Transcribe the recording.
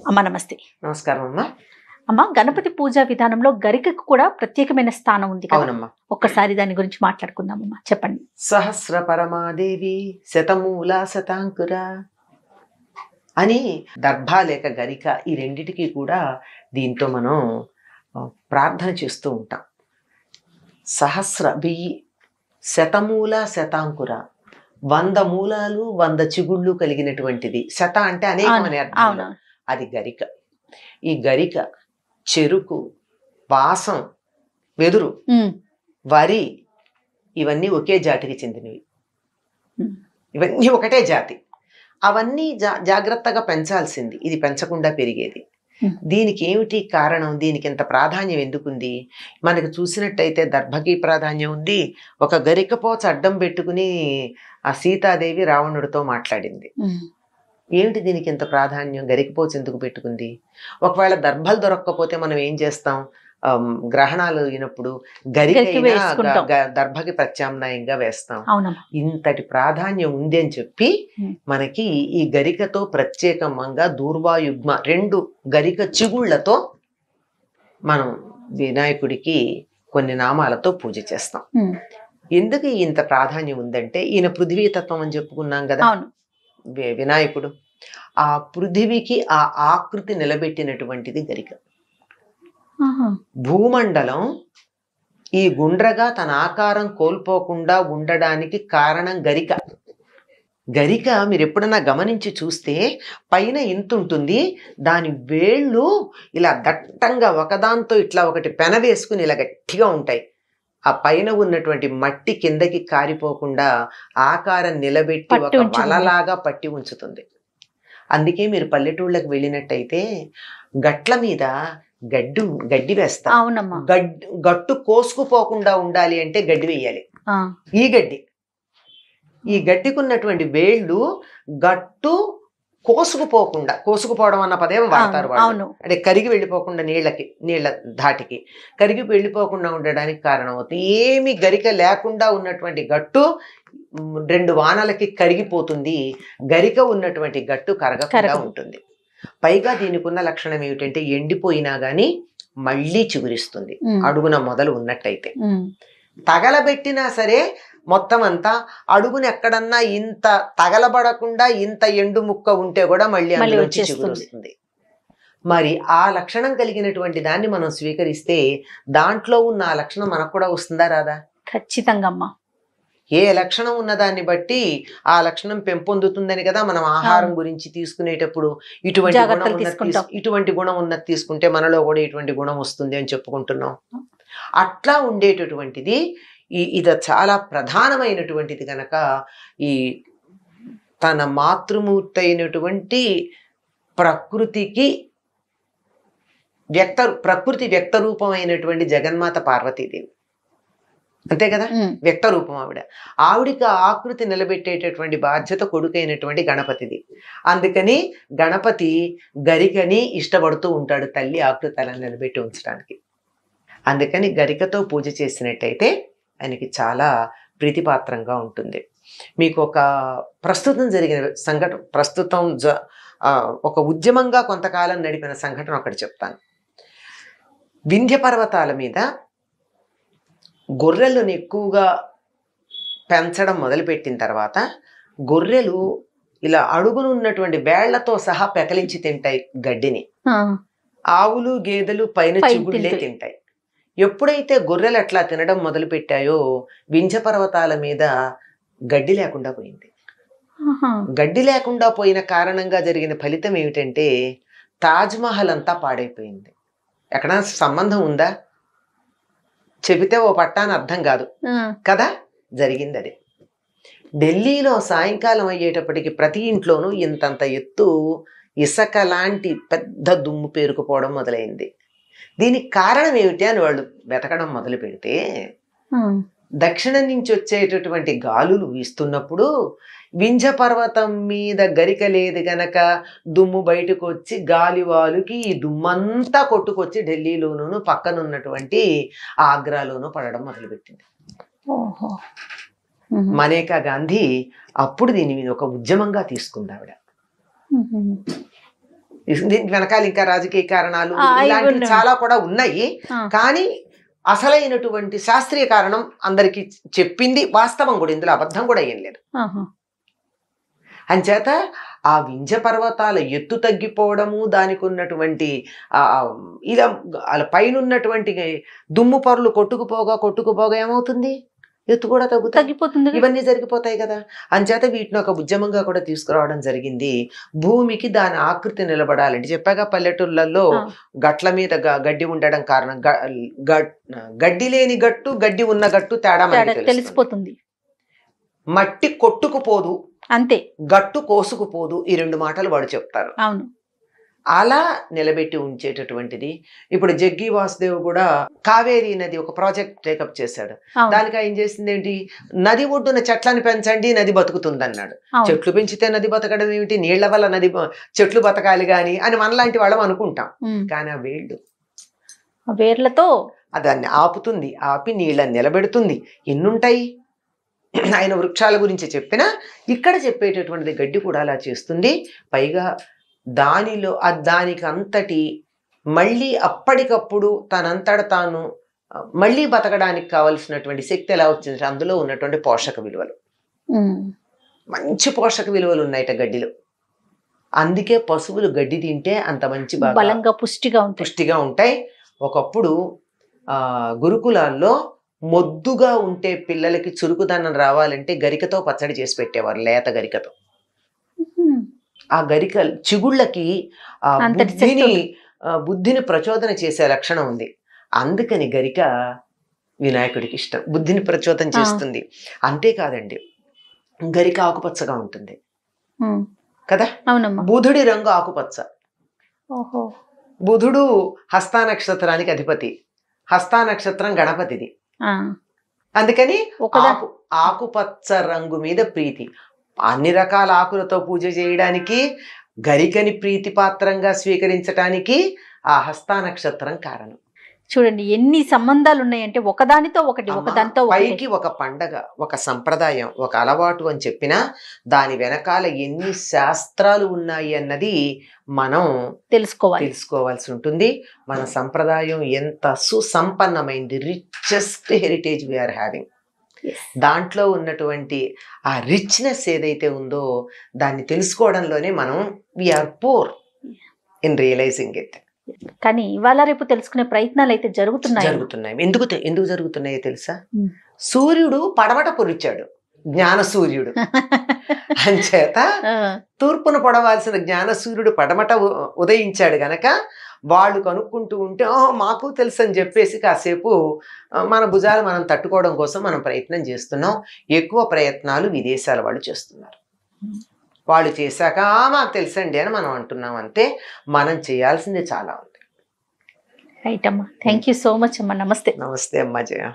అమ్మ నమస్తే. నమస్కారం అమ్మా. అమ్మ, గణపతి పూజా విధానంలో గరికకు కూడా ప్రత్యేకమైన స్థానం ఉంది కదా? అవునమ్మా. ఒక్కసారి దాని గురించి మాట్లాడుకుందాం అమ్మా, చెప్పండి. సహస్ర పరమాదేవి శతమూల శతాంకుర అని దర్భ లేక గరిక ఈ రెండిటికి కూడా దీంతో మనం ప్రార్థన చేస్తూ ఉంటాం. సహస్ర 1000, శతమూల శతాంకుర 100 మూలాలు 100 చిగుళ్ళు కలిగినటువంటిది. శత అంటే అనేకమనే అర్థం. అది గరిక. ఈ గరిక, చెరుకు, వాసం, వెదురు, వరి ఇవన్నీ ఒకే జాతికి చెందినవి. ఇవన్నీ ఒకటే జాతి. అవన్నీ జాగ్రత్తగా పెంచాల్సింది, ఇది పెంచకుండా పెరిగేది. దీనికి ఏమిటి కారణం? దీనికి ఇంత ప్రాధాన్యం ఎందుకుంది? మనకు చూసినట్టయితే దర్భకి ప్రాధాన్యం ఉంది. ఒక గరికపోచ అడ్డం పెట్టుకుని ఆ సీతాదేవి రావణుడితో మాట్లాడింది. ఏమిటి దీనికి ఇంత ప్రాధాన్యం? గరికపోచ ఎందుకు పెట్టుకుంది? ఒకవేళ దర్భలు దొరక్కపోతే మనం ఏం చేస్తాం? గ్రహణాలు అయినప్పుడు దర్భకి ప్రత్యామ్నాయంగా వేస్తాం. ఇంతటి ప్రాధాన్యం ఉంది అని చెప్పి మనకి ఈ గరికతో ప్రత్యేకంగా దూర్వాయుగ్మ 2 గరిక చిగుళ్లతో మనం వినాయకుడికి కొన్ని నామాలతో పూజ చేస్తాం. ఎందుకు ఇంత ప్రాధాన్యం ఉందంటే, ఈయన పృథ్వీతత్వం అని చెప్పుకున్నాం కదా వినాయకుడు. ఆ పృథివికి ఆ ఆకృతి నిలబెట్టినటువంటిది గరిక. భూమండలం ఈ గుండ్రగా తన ఆకారం కోల్పోకుండా ఉండడానికి కారణం గరిక. గరిక మీరు ఎప్పుడన్నా గమనించి చూస్తే పైన ఇంత ఉంటుంది, దాని వేళ్ళు ఇలా దట్టంగా ఒకదాంతో ఇట్లా ఒకటి పెన వేసుకుని ఇలా గట్టిగా ఉంటాయి. ఆ పైన ఉన్నటువంటి మట్టి కిందకి కారిపోకుండా ఆకారం నిలబెట్టి ఒక వలలాగా పట్టి ఉంచుతుంది. అందుకే మీరు పల్లెటూళ్ళకి వెళ్ళినట్టయితే గట్ల మీద గడ్డి వేస్తారు. గట్టు కోసుకుపోకుండా ఉండాలి అంటే గడ్డి వేయాలి. ఈ గడ్డికి ఉన్నటువంటి వేళ్ళు గట్టు కోసుకుపోవడం అన్న పదేమో వాడతారు వాళ్ళు. అంటే కరిగి వెళ్ళిపోకుండా నీళ్ళ ధాటికి కరిగి వెళ్ళిపోకుండా ఉండడానికి కారణం అవుతుంది. ఏమి గరిక లేకుండా ఉన్నటువంటి గట్టు 2 వానలకి కరిగిపోతుంది. గరిక ఉన్నటువంటి గట్టు కరగకుండా ఉంటుంది. పైగా దీనికి ఉన్న లక్షణం ఏమిటంటే, ఎండిపోయినా గాని మళ్ళీ చిగురిస్తుంది అడుగున మొదలు ఉన్నట్టయితే. తగలబెట్టినా సరే మొత్తం అంతా అడుగున ఎక్కడన్నా ఇంత తగలబడకుండా ఇంత ఎండు ముక్క ఉంటే కూడా మళ్ళీ అందులోంచి చిగురుస్తుంది. మరి ఆ లక్షణం కలిగినటువంటి దాన్ని మనం స్వీకరిస్తే దాంట్లో ఉన్న ఆ లక్షణం మనకు కూడా వస్తుందా రాదా? ఖచ్చితంగా అమ్మా. ఏ లక్షణం ఉన్నదాన్ని బట్టి ఆ లక్షణం పెంపొందుతుందని కదా మనం ఆహారం గురించి తీసుకునేటప్పుడు ఇటువంటి గుణం ఉన్నది తీసుకుంటే మనలో కూడా ఇటువంటి గుణం వస్తుంది అని చెప్పుకుంటున్నాం. అట్లా ఉండేటటువంటిది ఇది చాలా ప్రధానమైనటువంటిది కనుక ఈ తన మాతృమూర్తి అయినటువంటి ప్రకృతి వ్యక్త రూపమైనటువంటి జగన్మాత పార్వతీదేవి, అంతే కదా, వ్యక్త రూపం ఆవిడికి ఆకృతి నిలబెట్టేటటువంటి బాధ్యత కొడుకైనటువంటి గణపతిది. అందుకని గణపతి గరికని ఇష్టపడుతూ ఉంటాడు తల్లి ఆకృతి అలా నిలబెట్టి ఉంచడానికి. అందుకని గరికతో పూజ చేసినట్టయితే ఆయనకి చాలా ప్రీతిపాత్రంగా ఉంటుంది. మీకు ఒక ప్రస్తుతం జరిగిన సంఘటన, ఒక ఉద్యమంగా కొంతకాలం నడిపిన సంఘటన ఒకటి చెప్తాను. వింధ్య పర్వతాల మీద గొర్రెలను ఎక్కువగా పెంచడం మొదలుపెట్టిన తర్వాత గొర్రెలు ఇలా అడుగునున్నటువంటి వేళ్లతో సహా పెకలించి తింటాయి గడ్డిని. ఆవులు గేదెలు పైన చిగుళ్ళే తింటాయి. ఎప్పుడైతే గొర్రెలు అట్లా తినడం మొదలు పెట్టాయో వింధ్య పర్వతాల మీద గడ్డి లేకుండా పోయింది. గడ్డి లేకుండా పోయిన కారణంగా జరిగిన ఫలితం ఏమిటంటే తాజ్మహల్ అంతా పాడైపోయింది. ఎక్కడ సంబంధం ఉందా? చెబితే ఓ పట్టాన అర్థం కాదు కదా, జరిగింది అది. ఢిల్లీలో సాయంకాలం అయ్యేటప్పటికి ప్రతి ఇంట్లోనూ ఇంతంత ఎత్తు ఇసుక లాంటి పెద్ద దుమ్ము పేరుకుపోవడం మొదలైంది. దీనికి కారణం ఏమిటి అని వాళ్ళు వెతకడం మొదలు పెడితే, దక్షిణం నుంచి వచ్చేటటువంటి గాలులు వీస్తున్నప్పుడు వింధ్య పర్వతం మీద గరిక లేదు గనక దుమ్ము బయటకు వచ్చి గాలివాలుకి ఈ దుమ్మంతా కొట్టుకొచ్చి ఢిల్లీలోనూ పక్కనున్నటువంటి ఆగ్రాలోనూ పడడం మొదలుపెట్టింది. మనేకా గాంధీ అప్పుడు దీని మీద ఒక ఉద్యమంగా తీసుకుంది ఆవిడ. దీనికి వెనకాల ఇంకా రాజకీయ కారణాలు ఇవి ఇలాంటివి ఉన్నాయి. చాలా కూడా ఉన్నాయి. ఆ. కానీ అసలైనటువంటి శాస్త్రీయ కారణం అందరికి చెప్పింది వాస్తవం కూడా, ఇందులో అబద్ధం కూడా ఏం లేదు. ఆహా. అంచేత ఆ వింధ్య పర్వతాల ఎత్తు తగ్గిపోవడము, దానికి ఉన్నటువంటి ఇలా అలా పైన ఉన్నటువంటి దుమ్ము పొరలు కొట్టుకుపోగా ఏమవుతుంది, ఎత్తు కూడా తగ్గిపోతుంది. ఇవన్నీ జరిగిపోతాయి కదా. అంచేత వీటిని ఒక ఉద్యమంగా కూడా తీసుకురావడం జరిగింది. భూమికి దాని ఆకృతి నిలబడాలంటే చెప్పాగా, పల్లెటూళ్ళల్లో గట్ల మీద గడ్డి ఉండడం కారణం, గడ్డి లేని గట్టు గడ్డి ఉన్న గట్టు తేడా మనకి తెలిసిపోతుంది. మట్టి కొట్టుకుపోదు, అంతే, గట్టు కోసుకుపోదు, ఈ 2 మాటలు వాడు చెప్తారు. అవును. అలా నిలబెట్టి ఉంచేటటువంటిది. ఇప్పుడు జగ్గి వాసుదేవ్ కూడా కావేరీ నది ఒక ప్రాజెక్ట్ టేకప్ చేశాడు. దానికి ఆయన చేసింది ఏంటి, నది ఒడ్డున చెట్లను పెంచండి నది బతుకుతుంది అన్నాడు. చెట్లు పెంచితే నది బతకడం ఏమిటి, నీళ్ల వల్ల నది చెట్లు బతకాలి గాని అని మనలాంటి వాళ్ళం అనుకుంటాం. కానీ ఆ వేర్లతో దాన్ని ఆపుతుంది, ఆపి నీళ్ళని నిలబెడుతుంది. ఎన్నుంటాయి ఆయన వృక్షాల గురించి చెప్పినా, ఇక్కడ చెప్పేటటువంటిది గడ్డి కూడా అలా చేస్తుంది. పైగా దానికి అంతటి మళ్ళీ అప్పటికప్పుడు తనంతట తాను మళ్ళీ బతకడానికి కావలసినటువంటి శక్తి ఎలా వచ్చింది, అందులో ఉన్నటువంటి పోషక విలువలు, మంచి పోషక విలువలు ఉన్నాయట గడ్డిలో. అందుకే పశువులు గడ్డి తింటే అంత మంచి బలంగా పుష్టిగా ఉంటాయి. ఒకప్పుడు గురుకులాల్లో మొద్దుగా ఉంటే పిల్లలకి చురుకుదనం రావాలంటే గరికతో పచ్చడి చేసి పెట్టేవారు, లేత గరికతో. ఆ గరిక చిగుళ్ళకి బుద్ధిని ప్రచోదన చేసే లక్షణం ఉంది. అందుకని గరిక వినాయకుడికి ఇష్టం, బుద్ధిని ప్రచోదనం చేస్తుంది. అంతేకాదండి, గరిక ఆకుపచ్చగా ఉంటుంది కదా. బుధుడి రంగు ఆకుపచ్చ. బుధుడు హస్తా నక్షత్రానికి అధిపతి, హస్తా నక్షత్రం గణపతిది. అందుకని ఆకుపచ్చ రంగు మీద ప్రీతి. అన్ని రకాల ఆకులతో పూజ చేయడానికి, గరికని ప్రీతిపాత్రంగా స్వీకరించడానికి ఆ హస్తా నక్షత్రం కారణం. చూడండి ఎన్ని సంబంధాలు ఉన్నాయంటే, ఒకదానితో ఒకదానితో పైకి ఒక పండగ, ఒక సంప్రదాయం, ఒక అలవాటు అని చెప్పినా దాని వెనకాల ఎన్ని శాస్త్రాలు ఉన్నాయి అన్నది మనం తెలుసుకోవాల్సి ఉంటుంది. మన సంప్రదాయం ఎంత సుసంపన్నమైంది, రిచెస్ట్ హెరిటేజ్ వీఆర్ హ్యావింగ్. దాంట్లో ఉన్నటువంటి ఆ రిచ్నెస్ ఏదైతే ఉందో దాన్ని తెలుసుకోవడంలోనే మనం we are poor in realising it. కానీ ఇవాళ రేపు తెలుసుకునే ప్రయత్నాలు అయితే జరుగుతున్నాయి. ఎందుకు జరుగుతున్నాయో తెలుసా? సూర్యుడు పడమట పొరిచాడు, జ్ఞాన సూర్యుడు. అంచేత తూర్పున పడవలసిన జ్ఞాన సూర్యుడు పడమట ఉదయించాడు గనక వాళ్ళు కనుక్కుంటూ ఉంటే మాకు తెలుసు అని చెప్పేసి కాసేపు మన భుజాలు మనం తట్టుకోవడం కోసం మనం ప్రయత్నం చేస్తున్నాం. ఎక్కువ ప్రయత్నాలు విదేశాల వాళ్ళు చేస్తున్నారు. వాళ్ళు చేశాక మాకు తెలుసండి అని మనం అంటున్నాం అంతే. మనం చేయాల్సింది చాలా ఉంది. రైట్ అమ్మా, థ్యాంక్ యూ సో మచ్ అమ్మా. నమస్తే. నమస్తే అమ్మా జయ.